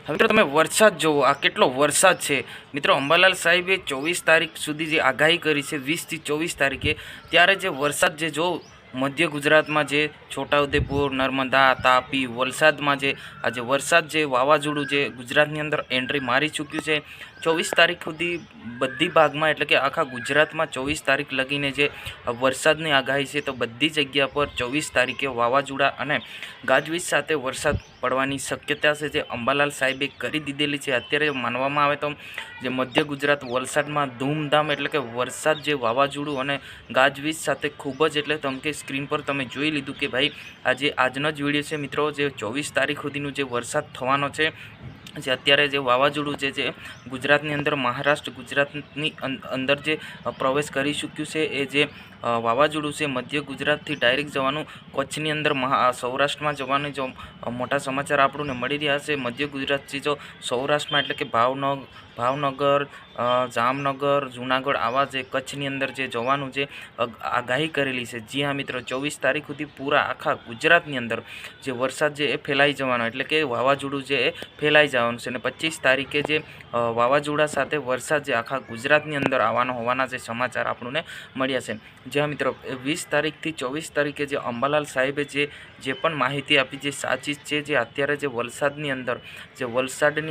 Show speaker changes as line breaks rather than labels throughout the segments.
મિત્રો તમે વરસાદ જુઓ, આ કેટલો વરસાદ છે મિત્રો। અંબાલાલ સાહેબે 24 તારીખ સુધી જે આગાહી કરી છે 20 થી 24 તારીખે, ત્યારે જે વરસાદ જે જો મધ્ય ગુજરાતમાં જે છોટાઉદેપુર, નર્મદા, તાપી, વલસાડમાં જે આજે વરસાદ જે વાવાઝોડું જે ગુજરાતની અંદર એન્ટ્રી મારી ચૂક્યું છે 24 તારીખ સુધી બધી ભાગમાં, એટલે કે આખા ગુજરાતમાં 24 તારીખ લગીને જે વરસાદની આગાહી છે, તો બધી જગ્યા પર 24 તારીખે વાવાઝોડા અને ગાજવીજ સાથે વરસાદ પડવાની શક્યતા છે જે અંબાલાલ સાહેબે કરી દીધેલી છે। અત્યારે માનવામાં આવે તો જે મધ્ય ગુજરાત વલસાડમાં ધૂમધામ એટલે કે વરસાદ જે વાવાઝોડું અને ગાજવીજ સાથે ખૂબ જ, એટલે તમે કે સ્ક્રીન પર તમે જોઈ લીધું કે ભાઈ આજે આજનો જ વિડીયો છે મિત્રો, જે 24 તારીખ સુધીનું જે વરસાદ થવાનો છે, જે અત્યારે જે વાવાઝોડું જે ગુજરાતની અંદર મહારાષ્ટ્ર ગુજરાતની અંદર જે પ્રવેશ કરી ચૂક્યું છે, એ જે વાવાઝોડું છે મધ્ય ગુજરાતથી ડાયરેક્ટ જવાનું કચ્છની અંદર સૌરાષ્ટ્રમાં જવાની જો મોટા સમાચાર આપણને મળી રહ્યા છે। મધ્ય ગુજરાતથી જો સૌરાષ્ટ્રમાં એટલે કે ભાવનગર, જામનગર, જૂનાગઢ આવા જે કચ્છની અંદર જે જવાનું જે આગાહી કરેલી છે। જી હા મિત્રો, 24 તારીખ સુધી પૂરા આખા ગુજરાતની અંદર જે વરસાદ જે એ ફેલાઈ જવાનો, એટલે કે વાવાઝોડું જે એ ફેલાઈ જવાનું છે, અને 25 તારીખે જે વાવાઝોડા સાથે વરસાદ જે આખા ગુજરાતની અંદર આવવાનો હોવાના જે સમાચાર આપણને મળ્યા છે। જ્યાં મિત્રો 20 તારીખથી 24 તારીખે જે અંબાલાલ સાહેબે જે પણ માહિતી આપી જે સાચી છે, જે અત્યારે જે વલસાડની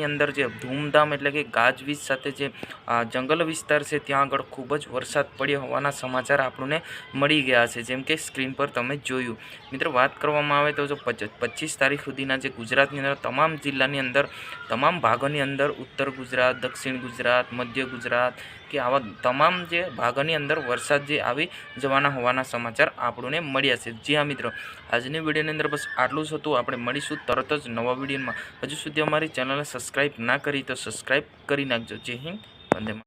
અંદર જે ધૂમધામ એટલે કે ગાજવીજ સાથે જે જંગલ વિસ્તાર છે ત્યાં આગળ ખૂબ જ વરસાદ પડ્યો હોવાના સમાચાર આપણને મળી ગયા છે, જેમ કે સ્ક્રીન પર તમે જોયું। મિત્રો વાત કરવામાં આવે તો જો 25 તારીખ સુધીના જે ગુજરાતની અંદર તમામ જિલ્લાની અંદર, તમામ ભાગોની અંદર, ઉત્તર ગુજરાત, દક્ષિણ ગુજરાત, મધ્ય ગુજરાત કે આવા તમામ જે ભાગોની અંદર વરસાદ જે આવી જવાના હોવાના સમાચાર આપણને મળ્યા છે। જી હા મિત્રો, આજની વિડીયોની અંદર બસ આટલું જ હતું। આપણે મળીશું તરત જ નવા વિડીયોમાં। હજુ સુધી અમારી ચેનલને સબસ્ક્રાઈબ ના કરી તો સબસ્ક્રાઈબ કરી નાખજો। જય હિન્દ, વંદે માતરમ।